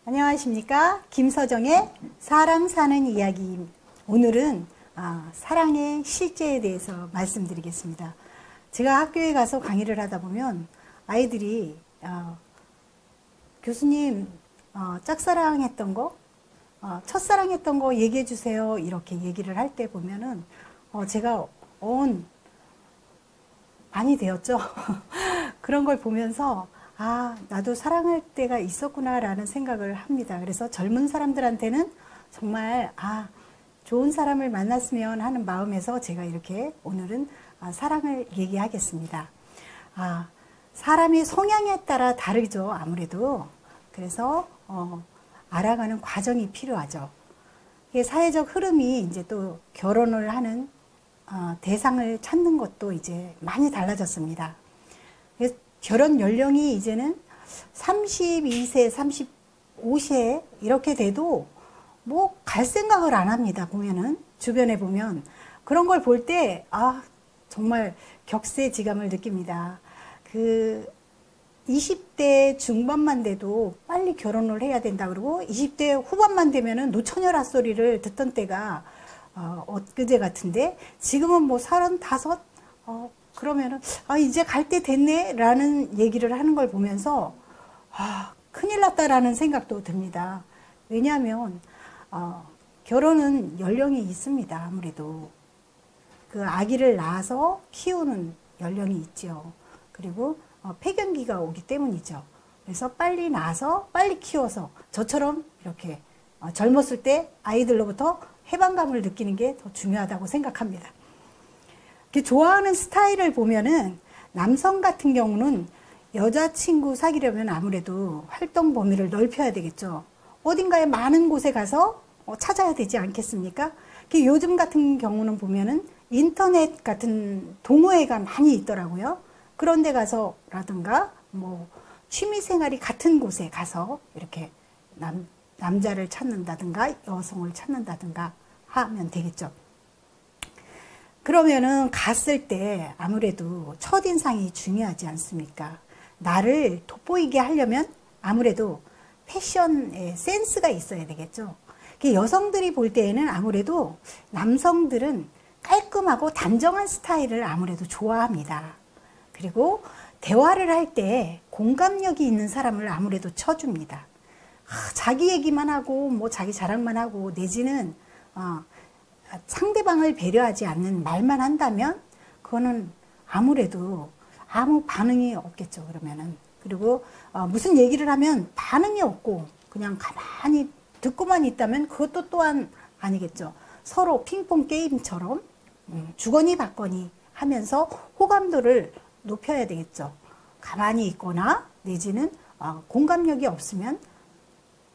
안녕하십니까. 김서정의 사랑 사는 이야기. 오늘은 사랑의 실제에 대해서 말씀드리겠습니다. 제가 학교에 가서 강의를 하다 보면 아이들이 교수님 짝사랑했던 거, 첫사랑했던 거 얘기해 주세요. 이렇게 얘기를 할 때 보면은 제가 많이 되었죠. 그런 걸 보면서 나도 사랑할 때가 있었구나 라는 생각을 합니다. 그래서 젊은 사람들한테는 정말 좋은 사람을 만났으면 하는 마음에서 제가 이렇게 오늘은 사랑을 얘기하겠습니다. 사람의 성향에 따라 다르죠, 아무래도. 그래서 알아가는 과정이 필요하죠. 사회적 흐름이 이제 또 결혼을 하는 대상을 찾는 것도 이제 많이 달라졌습니다. 결혼 연령이 이제는 32세, 35세 이렇게 돼도 뭐 갈 생각을 안 합니다. 보면은 주변에 보면 그런 걸 볼 때 정말 격세지감을 느낍니다. 20대 중반만 돼도 빨리 결혼을 해야 된다 그러고 20대 후반만 되면은 노처녀라 소리를 듣던 때가 엊그제 같은데 지금은 뭐 35 그러면은 이제 갈 때 됐네 라는 얘기를 하는 걸 보면서 큰일 났다라는 생각도 듭니다. 왜냐하면 결혼은 연령이 있습니다. 아무래도 그 아기를 낳아서 키우는 연령이 있죠. 그리고 폐경기가 오기 때문이죠. 그래서 빨리 낳아서 빨리 키워서 저처럼 이렇게 젊었을 때 아이들로부터 해방감을 느끼는 게 더 중요하다고 생각합니다. 좋아하는 스타일을 보면은 남성 같은 경우는 여자친구 사귀려면 아무래도 활동 범위를 넓혀야 되겠죠. 어딘가에 많은 곳에 가서 찾아야 되지 않겠습니까? 요즘 같은 경우는 보면은 인터넷 같은 동호회가 많이 있더라고요. 그런 데 가서라든가 뭐 취미생활이 같은 곳에 가서 이렇게 남자를 찾는다든가 여성을 찾는다든가 하면 되겠죠. 그러면은 갔을 때 아무래도 첫인상이 중요하지 않습니까? 나를 돋보이게 하려면 아무래도 패션에 센스가 있어야 되겠죠. 여성들이 볼 때에는 아무래도 남성들은 깔끔하고 단정한 스타일을 아무래도 좋아합니다. 그리고 대화를 할 때 공감력이 있는 사람을 아무래도 쳐줍니다. 자기 얘기만 하고 뭐 자기 자랑만 하고 내지는 상대방을 배려하지 않는 말만 한다면 그거는 아무래도 아무 반응이 없겠죠. 그러면은 그리고 무슨 얘기를 하면 반응이 없고 그냥 가만히 듣고만 있다면 그것도 또한 아니겠죠. 서로 핑퐁 게임처럼 주거니 받거니 하면서 호감도를 높여야 되겠죠. 가만히 있거나 내지는 공감력이 없으면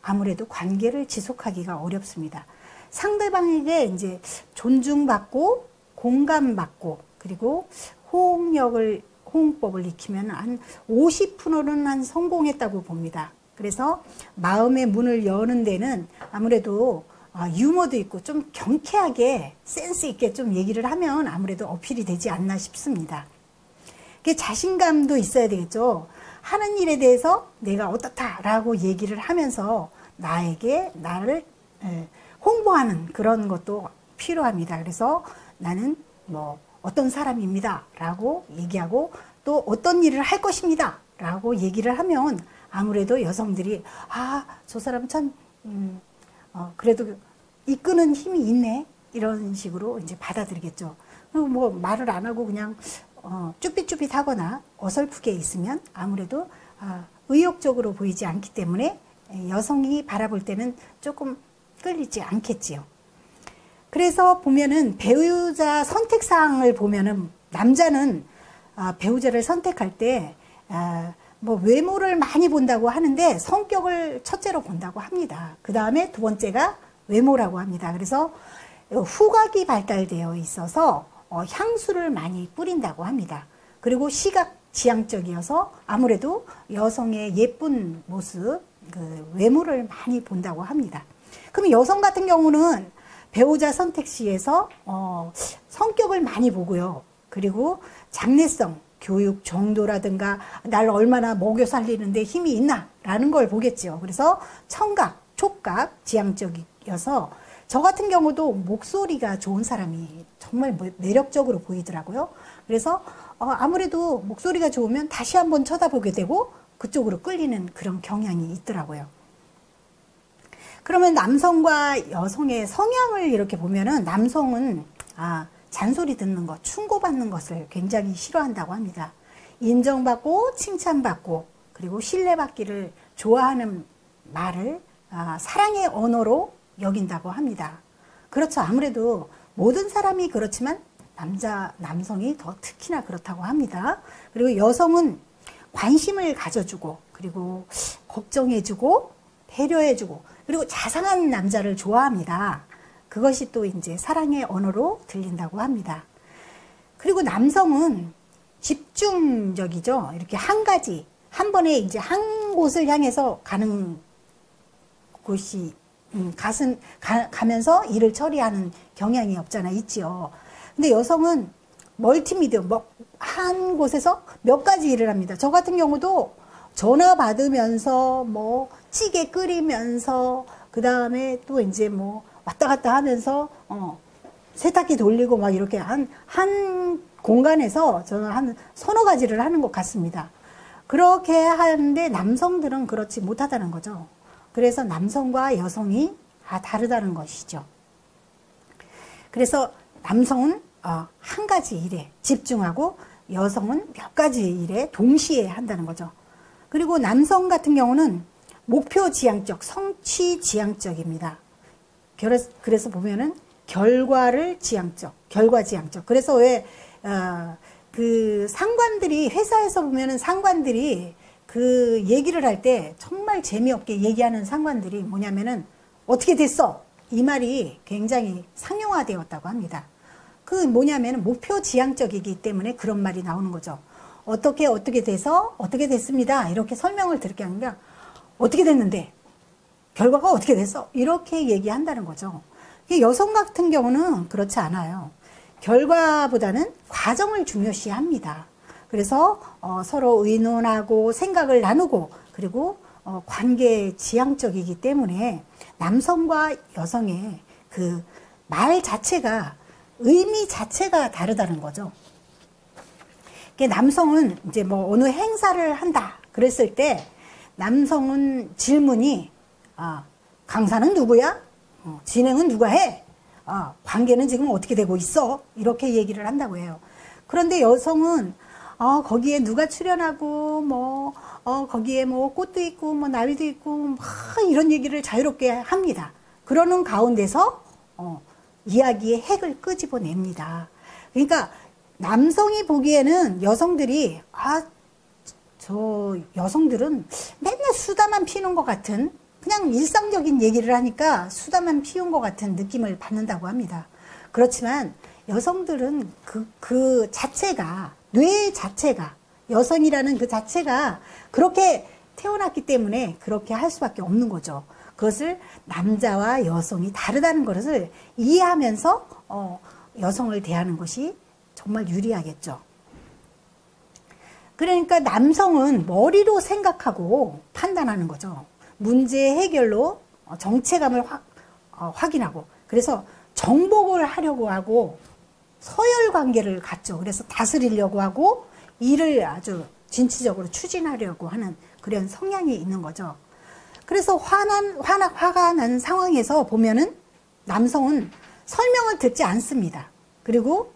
아무래도 관계를 지속하기가 어렵습니다. 상대방에게 이제 존중받고 공감받고 그리고 호응법을 익히면 한 50%는 한 성공했다고 봅니다. 그래서 마음의 문을 여는 데는 아무래도 유머도 있고 좀 경쾌하게 센스 있게 좀 얘기를 하면 아무래도 어필이 되지 않나 싶습니다. 자신감도 있어야 되겠죠. 하는 일에 대해서 내가 어떻다라고 얘기를 하면서 나를 홍보하는 그런 것도 필요합니다. 그래서 나는 뭐 어떤 사람입니다 라고 얘기하고 또 어떤 일을 할 것입니다 라고 얘기를 하면 아무래도 여성들이 저 사람 참 그래도 이끄는 힘이 있네 이런 식으로 이제 받아들이겠죠. 그리고 뭐 말을 안 하고 그냥 쭈삣쭈삣 하거나 어설프게 있으면 아무래도 의욕적으로 보이지 않기 때문에 여성이 바라볼 때는 조금 끌리지 않겠지요. 그래서 보면은 배우자 선택사항을 보면은 남자는 배우자를 선택할 때 뭐 외모를 많이 본다고 하는데 성격을 첫째로 본다고 합니다. 그 다음에 두 번째가 외모라고 합니다. 그래서 후각이 발달되어 있어서 향수를 많이 뿌린다고 합니다. 그리고 시각지향적이어서 아무래도 여성의 예쁜 모습, 외모를 많이 본다고 합니다. 그럼 여성 같은 경우는 배우자 선택 시에서 성격을 많이 보고요. 그리고 장래성, 교육 정도라든가 날 얼마나 먹여 살리는데 힘이 있나 라는 걸 보겠죠. 그래서 청각, 촉각, 지향적이어서 저 같은 경우도 목소리가 좋은 사람이 정말 매력적으로 보이더라고요. 그래서 아무래도 목소리가 좋으면 다시 한번 쳐다보게 되고 그쪽으로 끌리는 그런 경향이 있더라고요. 그러면 남성과 여성의 성향을 이렇게 보면은 남성은 잔소리 듣는 것, 충고받는 것을 굉장히 싫어한다고 합니다. 인정받고 칭찬받고 그리고 신뢰받기를 좋아하는 말을 사랑의 언어로 여긴다고 합니다. 그렇죠. 아무래도 모든 사람이 그렇지만 남성이 더 특히나 그렇다고 합니다. 그리고 여성은 관심을 가져주고 그리고 걱정해주고 배려해주고 그리고 자상한 남자를 좋아합니다. 그것이 또 이제 사랑의 언어로 들린다고 합니다. 그리고 남성은 집중적이죠. 이렇게 한 가지, 한 번에 이제 한 곳을 향해서 가는 곳이, 가면서 일을 처리하는 경향이 없잖아, 있지요. 근데 여성은 멀티미디어, 한 곳에서 몇 가지 일을 합니다. 저 같은 경우도 전화 받으면서, 찌개 끓이면서, 그 다음에 또 이제 왔다 갔다 하면서, 세탁기 돌리고 막 이렇게 한 공간에서 저는 한 서너 가지를 하는 것 같습니다. 그렇게 하는데 남성들은 그렇지 못하다는 거죠. 그래서 남성과 여성이 다 다르다는 것이죠. 그래서 남성은 한 가지 일에 집중하고 여성은 몇 가지 일에 동시에 한다는 거죠. 그리고 남성 같은 경우는 목표 지향적, 성취 지향적입니다. 그래서 보면은 결과를 지향적, 결과 지향적. 그래서 왜 그 상관들이 회사에서 보면은 상관들이 그 얘기를 할 때 정말 재미없게 얘기하는 상관들이 뭐냐면은 어떻게 됐어? 이 말이 굉장히 상용화되었다고 합니다. 그 뭐냐면은 목표 지향적이기 때문에 그런 말이 나오는 거죠. 어떻게 돼서 어떻게 됐습니다. 이렇게 설명을 드리게 하는 게 어떻게 됐는데 결과가 어떻게 됐어? 이렇게 얘기한다는 거죠. 여성 같은 경우는 그렇지 않아요. 결과보다는 과정을 중요시합니다. 그래서 서로 의논하고 생각을 나누고 그리고 관계 지향적이기 때문에 남성과 여성의 그 말 자체가 의미 자체가 다르다는 거죠. 남성은 이제 어느 행사를 한다 그랬을 때 남성은 질문이 강사는 누구야? 진행은 누가 해? 관계는 지금 어떻게 되고 있어? 이렇게 얘기를 한다고 해요. 그런데 여성은 거기에 누가 출연하고 거기에 꽃도 있고 나비도 있고 이런 얘기를 자유롭게 합니다. 그러는 가운데서 이야기의 핵을 끄집어냅니다. 그러니까 남성이 보기에는 여성들이 저 여성들은 맨날 수다만 피우는 것 같은 그냥 일상적인 얘기를 하니까 수다만 피운 것 같은 느낌을 받는다고 합니다. 그렇지만 여성들은 그 자체가 뇌 자체가 여성이라는 그 자체가 그렇게 태어났기 때문에 그렇게 할 수밖에 없는 거죠. 그것을 남자와 여성이 다르다는 것을 이해하면서 여성을 대하는 것이 정말 유리하겠죠. 그러니까 남성은 머리로 생각하고 판단하는 거죠. 문제 해결로 정체감을 확인하고 그래서 정복을 하려고 하고 서열 관계를 갖죠. 그래서 다스리려고 하고 일을 아주 진취적으로 추진하려고 하는 그런 성향이 있는 거죠. 그래서 화가 난 상황에서 보면은 남성은 설명을 듣지 않습니다. 그리고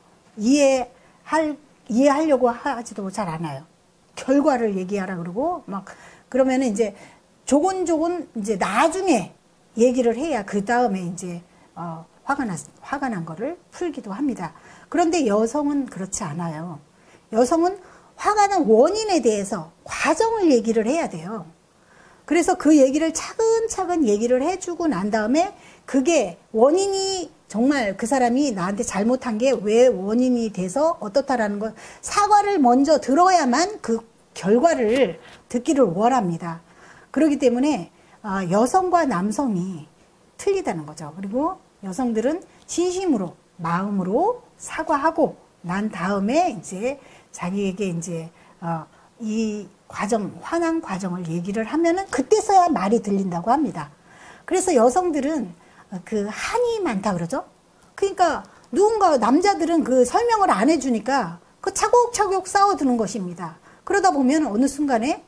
이해하려고 하지도 잘 않아요. 결과를 얘기하라 그러고 그러면은 이제 조곤조곤 이제 나중에 얘기를 해야 그 다음에 이제 화가 난 거를 풀기도 합니다. 그런데 여성은 그렇지 않아요. 여성은 화가 난 원인에 대해서 과정을 얘기를 해야 돼요. 그래서 그 얘기를 차근차근 얘기를 해주고 난 다음에 그게 원인이 정말 그 사람이 나한테 잘못한 게 왜 원인이 돼서 어떻다라는 것 사과를 먼저 들어야만 그 결과를 듣기를 원합니다. 그렇기 때문에 여성과 남성이 틀리다는 거죠. 그리고 여성들은 진심으로 마음으로 사과하고 난 다음에 이제 자기에게 이제 이 과정, 화난 과정을 얘기를 하면은 그때서야 말이 들린다고 합니다. 그래서 여성들은 그 한이 많다 그러죠. 그러니까 누군가 남자들은 그 설명을 안 해주니까 그 차곡차곡 쌓아두는 것입니다. 그러다 보면 어느 순간에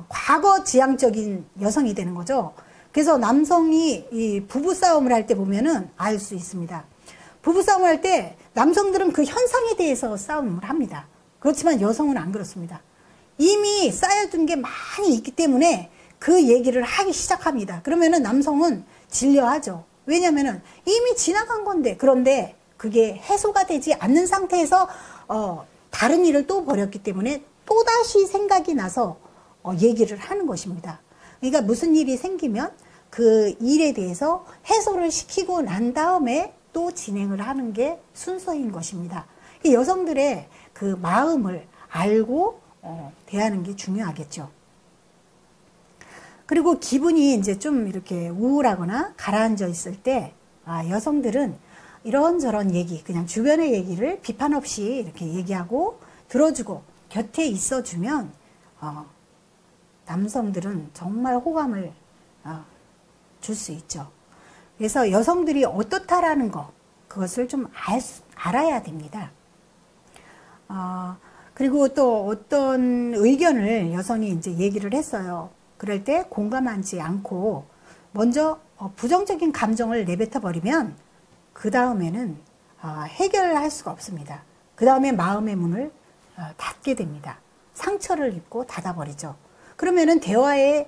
과거 지향적인 여성이 되는 거죠. 그래서 남성이 이 부부싸움을 할 때 보면은 알 수 있습니다. 부부싸움을 할 때 남성들은 그 현상에 대해서 싸움을 합니다. 그렇지만 여성은 안 그렇습니다. 이미 쌓여둔 게 많이 있기 때문에 그 얘기를 하기 시작합니다. 그러면은 남성은 질려하죠. 왜냐면은 이미 지나간 건데, 그런데 그게 해소가 되지 않는 상태에서 다른 일을 또 벌였기 때문에 또다시 생각이 나서 얘기를 하는 것입니다. 그러니까 무슨 일이 생기면 그 일에 대해서 해소를 시키고 난 다음에 또 진행을 하는 게 순서인 것입니다. 여성들의 그 마음을 알고 대하는 게 중요하겠죠. 그리고 기분이 이제 좀 이렇게 우울하거나 가라앉아 있을 때 여성들은 이런저런 얘기, 그냥 주변의 얘기를 비판 없이 이렇게 얘기하고 들어주고 곁에 있어주면 남성들은 정말 호감을 줄 수 있죠. 그래서 여성들이 어떻다라는 거, 그것을 좀 알아야 됩니다. 그리고 또 어떤 의견을 여성이 이제 얘기를 했어요. 그럴 때 공감하지 않고 먼저 부정적인 감정을 내뱉어 버리면 그 다음에는 해결할 수가 없습니다. 그 다음에 마음의 문을 닫게 됩니다. 상처를 입고 닫아버리죠. 그러면은 대화에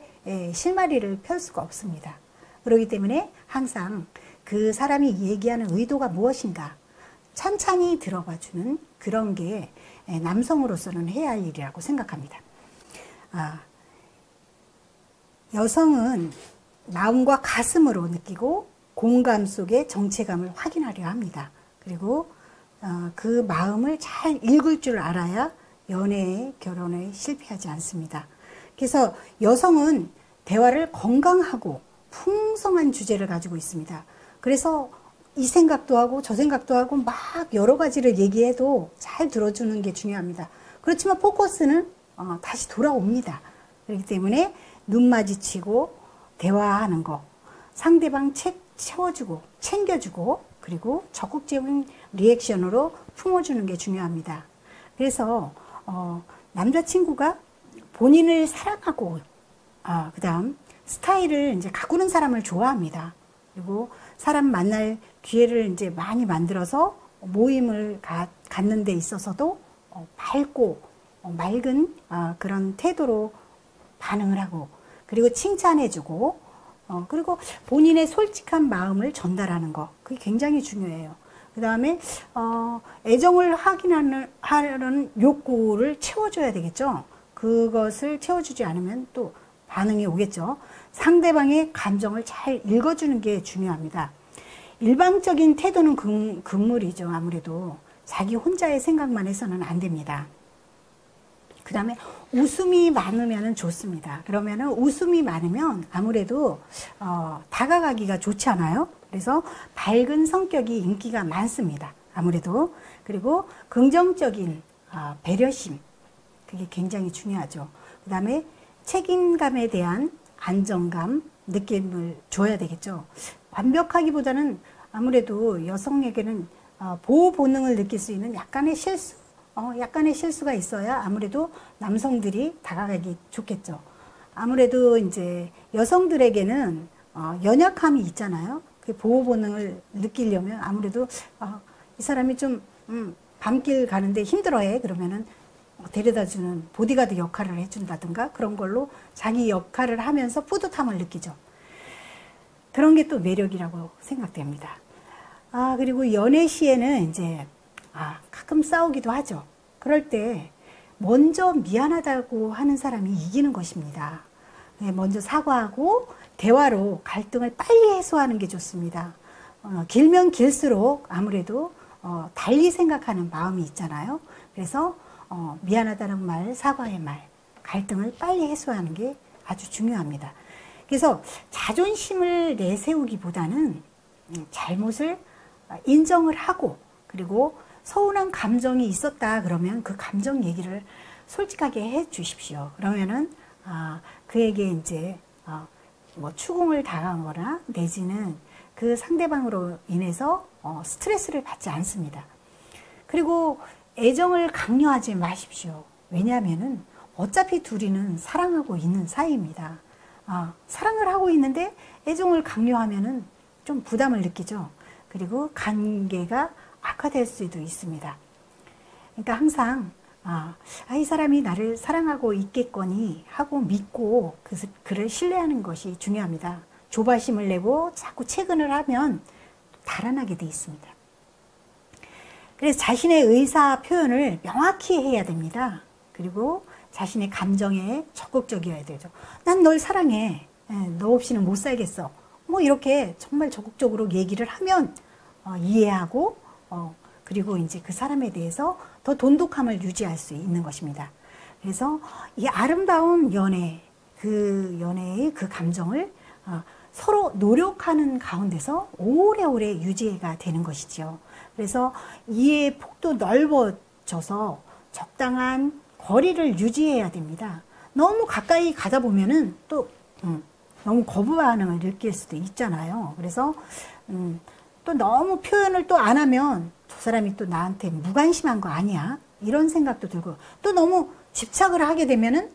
실마리를 펼 수가 없습니다. 그렇기 때문에 항상 그 사람이 얘기하는 의도가 무엇인가 찬찬히 들어봐주는 그런 게 남성으로서는 해야 할 일이라고 생각합니다. 여성은 마음과 가슴으로 느끼고 공감 속의 정체감을 확인하려 합니다. 그리고 그 마음을 잘 읽을 줄 알아야 연애에 결혼에 실패하지 않습니다. 그래서 여성은 대화를 건강하고 풍성한 주제를 가지고 있습니다. 그래서 이 생각도 하고 저 생각도 하고 막 여러 가지를 얘기해도 잘 들어주는 게 중요합니다. 그렇지만 포커스는 다시 돌아옵니다. 그렇기 때문에 눈 마주치고 대화하는 거, 상대방 채워주고 챙겨주고 그리고 적극적인 리액션으로 품어주는 게 중요합니다. 그래서 남자친구가 본인을 사랑하고 그 다음 스타일을 이제 가꾸는 사람을 좋아합니다. 그리고 사람 만날 기회를 이제 많이 만들어서 모임을 갖는 데 있어서도 밝고 맑은 그런 태도로 반응을 하고 그리고 칭찬해주고 그리고 본인의 솔직한 마음을 전달하는 거 그게 굉장히 중요해요. 그 다음에 애정을 하려는 욕구를 채워줘야 되겠죠. 그것을 채워주지 않으면 또 반응이 오겠죠. 상대방의 감정을 잘 읽어주는 게 중요합니다. 일방적인 태도는 금물이죠. 아무래도 자기 혼자의 생각만 해서는 안 됩니다. 그 다음에 웃음이 많으면 좋습니다. 그러면은 웃음이 많으면 아무래도 다가가기가 좋지 않아요? 그래서 밝은 성격이 인기가 많습니다. 아무래도. 그리고 긍정적인 배려심 그게 굉장히 중요하죠. 그 다음에 책임감에 대한 안정감 느낌을 줘야 되겠죠. 완벽하기보다는 아무래도 여성에게는 보호 본능을 느낄 수 있는 약간의 실수가 있어야 아무래도 남성들이 다가가기 좋겠죠. 아무래도 이제 여성들에게는 연약함이 있잖아요. 그 보호 본능을 느끼려면 아무래도 이 사람이 좀 밤길 가는데 힘들어해. 그러면은 데려다주는 보디가드 역할을 해준다든가 그런 걸로 자기 역할을 하면서 뿌듯함을 느끼죠. 그런 게 또 매력이라고 생각됩니다. 그리고 연애 시에는 이제 가끔 싸우기도 하죠. 그럴 때 먼저 미안하다고 하는 사람이 이기는 것입니다. 먼저 사과하고 대화로 갈등을 빨리 해소하는 게 좋습니다. 길면 길수록 아무래도 달리 생각하는 마음이 있잖아요. 그래서 미안하다는 말, 사과의 말, 갈등을 빨리 해소하는 게 아주 중요합니다. 그래서 자존심을 내세우기보다는 잘못을 인정을 하고 그리고 서운한 감정이 있었다 그러면 그 감정 얘기를 솔직하게 해 주십시오. 그러면은 그에게 이제 뭐 추궁을 당하거나 내지는 그 상대방으로 인해서 스트레스를 받지 않습니다. 그리고 애정을 강요하지 마십시오. 왜냐하면은 어차피 둘이는 사랑하고 있는 사이입니다. 사랑을 하고 있는데 애정을 강요하면은 좀 부담을 느끼죠. 그리고 관계가 악화될 수도 있습니다. 그러니까 항상 이 사람이 나를 사랑하고 있겠거니 하고 믿고 그를 신뢰하는 것이 중요합니다. 조바심을 내고 자꾸 채근을 하면 달아나게 돼 있습니다. 그래서 자신의 의사 표현을 명확히 해야 됩니다. 그리고 자신의 감정에 적극적이어야 되죠. 난 널 사랑해. 너 없이는 못 살겠어. 뭐 이렇게 정말 적극적으로 얘기를 하면 이해하고 그리고 이제 그 사람에 대해서 더 돈독함을 유지할 수 있는 것입니다. 그래서 이 아름다운 연애, 그 연애의 그 감정을 서로 노력하는 가운데서 오래오래 유지가 되는 것이죠. 그래서 이해의 폭도 넓어져서 적당한 거리를 유지해야 됩니다. 너무 가까이 가다 보면은 또 너무 거부 반응을 느낄 수도 있잖아요. 그래서 또 너무 표현을 또 안 하면 저 사람이 또 나한테 무관심한 거 아니야? 이런 생각도 들고 또 너무 집착을 하게 되면은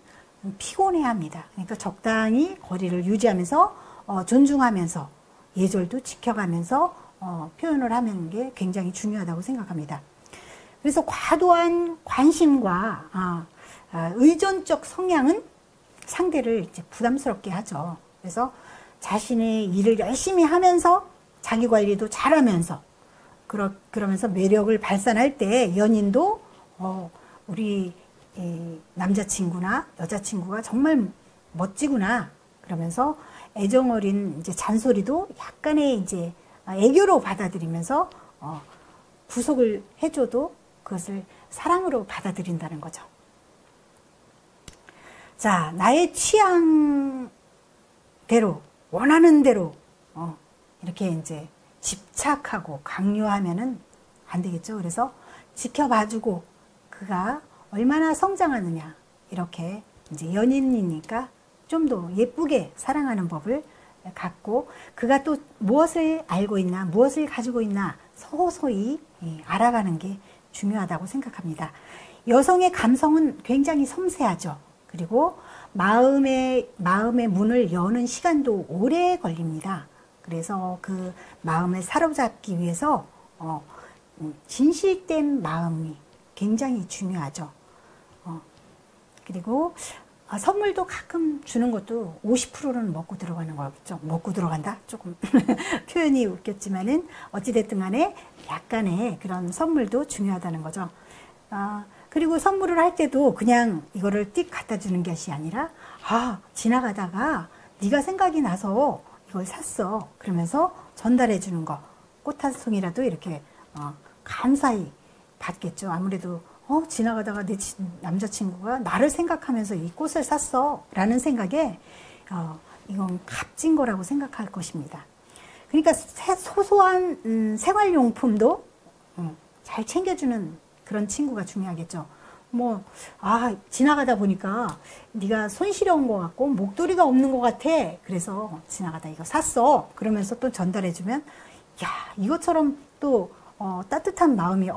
피곤해합니다. 그러니까 적당히 거리를 유지하면서 존중하면서 예절도 지켜가면서 표현을 하는 게 굉장히 중요하다고 생각합니다. 그래서 과도한 관심과 의존적 성향은 상대를 이제 부담스럽게 하죠. 그래서 자신의 일을 열심히 하면서 자기 관리도 잘하면서 그러면서 매력을 발산할 때 연인도 우리 남자친구나 여자친구가 정말 멋지구나 그러면서 애정 어린 이제 잔소리도 약간의 이제 애교로 받아들이면서 구속을 해줘도 그것을 사랑으로 받아들인다는 거죠. 자, 나의 취향대로 원하는 대로 이렇게 이제 집착하고 강요하면은 안 되겠죠. 그래서 지켜봐주고 그가 얼마나 성장하느냐 이렇게 이제 연인이니까 좀 더 예쁘게 사랑하는 법을 갖고 그가 또 무엇을 알고 있나 무엇을 가지고 있나 서서히 알아가는 게 중요하다고 생각합니다. 여성의 감성은 굉장히 섬세하죠. 그리고 마음의 문을 여는 시간도 오래 걸립니다. 그래서 그 마음을 사로잡기 위해서 진실된 마음이 굉장히 중요하죠. 그리고 선물도 가끔 주는 것도 50%는 먹고 들어가는 거겠죠. 먹고 들어간다? 조금 표현이 웃겼지만은 어찌됐든 간에 약간의 그런 선물도 중요하다는 거죠. 그리고 선물을 할 때도 그냥 이거를 띡 갖다 주는 것이 아니라 지나가다가 네가 생각이 나서 이걸 샀어. 그러면서 전달해 주는 거. 꽃 한 송이라도 이렇게 감사히 받겠죠. 아무래도 지나가다가 내 남자친구가 나를 생각하면서 이 꽃을 샀어 라는 생각에 이건 값진 거라고 생각할 것입니다. 그러니까 소소한 생활용품도 잘 챙겨주는 그런 친구가 중요하겠죠. 지나가다 보니까 네가 손시려운 것 같고 목도리가 없는 것 같아. 그래서 지나가다 이거 샀어. 그러면서 또 전달해주면 이것처럼 또 따뜻한 마음이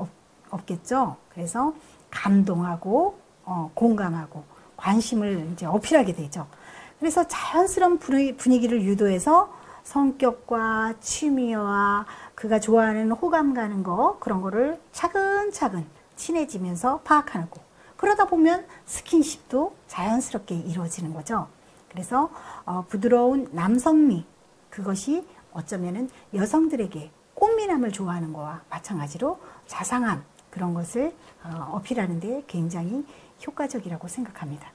없겠죠. 그래서 감동하고 공감하고 관심을 이제 어필하게 되죠. 그래서 자연스러운 분위기를 유도해서 성격과 취미와 그가 좋아하는 호감 가는 거 그런 거를 차근차근 친해지면서 파악하고 그러다 보면 스킨십도 자연스럽게 이루어지는 거죠. 그래서 부드러운 남성미 그것이 어쩌면은 여성들에게 꽃미남을 좋아하는 거와 마찬가지로 자상함 그런 것을 어필하는 데 굉장히 효과적이라고 생각합니다.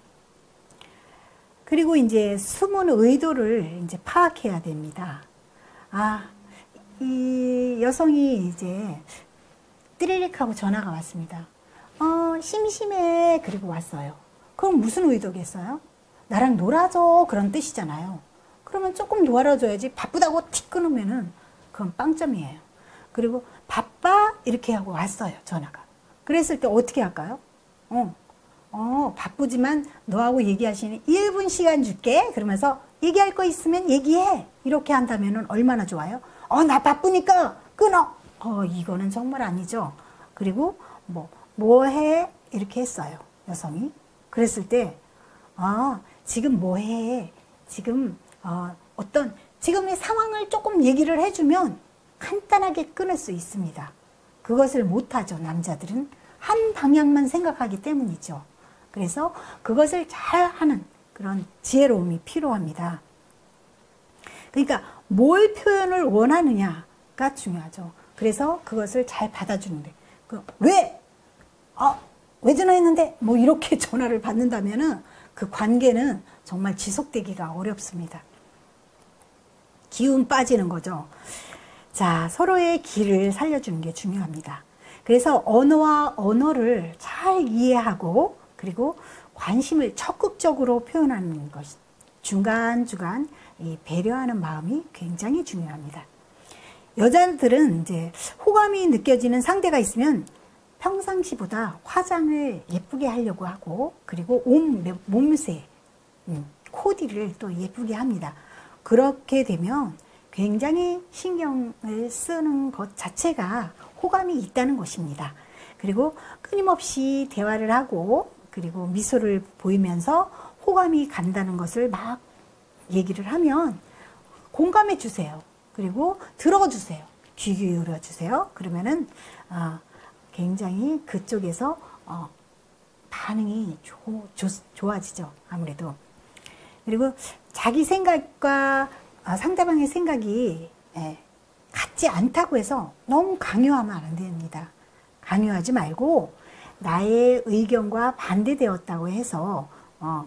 그리고 이제 숨은 의도를 이제 파악해야 됩니다. 이 여성이 이제 띠리릭 하고 전화가 왔습니다. 심심해. 그리고 왔어요. 그럼 무슨 의도겠어요? 나랑 놀아줘. 그런 뜻이잖아요. 그러면 조금 놀아줘야지. 바쁘다고 틱 끊으면은 그건 빵점이에요. 그리고 바빠? 이렇게 하고 왔어요, 전화가. 그랬을 때 어떻게 할까요? 바쁘지만 너하고 얘기하시니 1분 시간 줄게. 그러면서 얘기할 거 있으면 얘기해. 이렇게 한다면 얼마나 좋아요? 나 바쁘니까 끊어. 이거는 정말 아니죠. 그리고 뭐 해? 이렇게 했어요, 여성이. 그랬을 때, 지금 뭐 해? 지금, 지금의 상황을 조금 얘기를 해주면 간단하게 끊을 수 있습니다. 그것을 못하죠, 남자들은. 한 방향만 생각하기 때문이죠. 그래서 그것을 잘 하는 그런 지혜로움이 필요합니다. 그러니까 뭘 표현을 원하느냐가 중요하죠. 그래서 그것을 잘 받아주는데, 왜 전화했는데? 이렇게 전화를 받는다면은 그 관계는 정말 지속되기가 어렵습니다. 기운 빠지는 거죠. 자, 서로의 기를 살려주는 게 중요합니다. 그래서 언어와 언어를 잘 이해하고, 그리고 관심을 적극적으로 표현하는 것, 중간중간 이 배려하는 마음이 굉장히 중요합니다. 여자들은 이제 호감이 느껴지는 상대가 있으면 평상시보다 화장을 예쁘게 하려고 하고, 그리고 몸새, 코디를 또 예쁘게 합니다. 그렇게 되면 굉장히 신경을 쓰는 것 자체가 호감이 있다는 것입니다. 그리고 끊임없이 대화를 하고, 그리고 미소를 보이면서 호감이 간다는 것을 막 얘기를 하면 공감해 주세요. 그리고 들어주세요. 귀 기울여 주세요. 그러면은 굉장히 그쪽에서 반응이 좋아지죠, 아무래도. 그리고 자기 생각과 상대방의 생각이 같지 않다고 해서 너무 강요하면 안 됩니다. 강요하지 말고 나의 의견과 반대되었다고 해서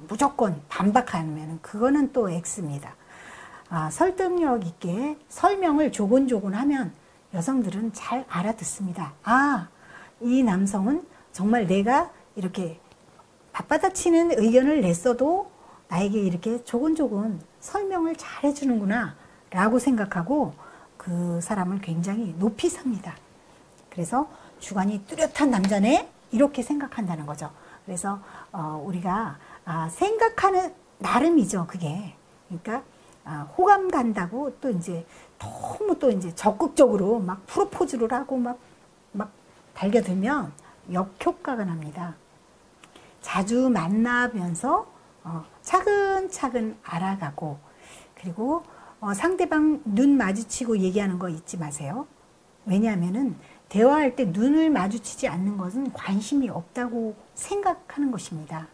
무조건 반박하면 그거는 또 X입니다. 설득력 있게 설명을 조곤조곤 하면 여성들은 잘 알아듣습니다. 이 남성은 정말 내가 이렇게 맞받아치는 의견을 냈어도 나에게 이렇게 조곤조곤 설명을 잘 해주는구나 라고 생각하고 그 사람을 굉장히 높이 삽니다. 그래서 주관이 뚜렷한 남자네 이렇게 생각한다는 거죠. 그래서 우리가 생각하는 나름이죠, 그게. 그러니까 호감 간다고 또 이제 너무 또 이제 적극적으로 막 프로포즈를 하고 막 달겨들면 역효과가 납니다. 자주 만나면서 차근차근 알아가고, 그리고 상대방 눈 마주치고 얘기하는 거 잊지 마세요. 왜냐하면은 대화할 때 눈을 마주치지 않는 것은 관심이 없다고 생각하는 것입니다.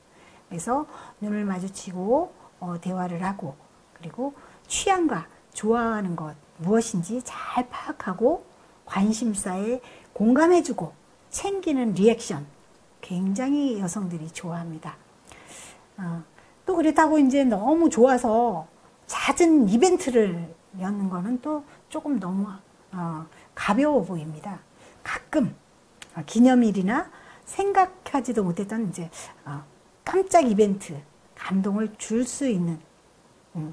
그래서 눈을 마주치고 대화를 하고, 그리고 취향과 좋아하는 것 무엇인지 잘 파악하고 관심사에 공감해주고 챙기는 리액션 굉장히 여성들이 좋아합니다. 또 그렇다고 이제 너무 좋아서 잦은 이벤트를 여는 거는 또 조금 너무 가벼워 보입니다. 가끔 기념일이나 생각하지도 못했던 이제 깜짝 이벤트, 감동을 줄 수 있는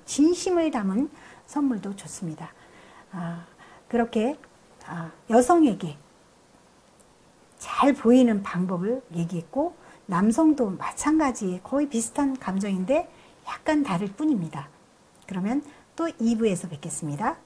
진심을 담은 선물도 좋습니다. 그렇게 여성에게 잘 보이는 방법을 얘기했고, 남성도 마찬가지 거의 비슷한 감정인데 약간 다를 뿐입니다. 그러면 또 2부에서 뵙겠습니다.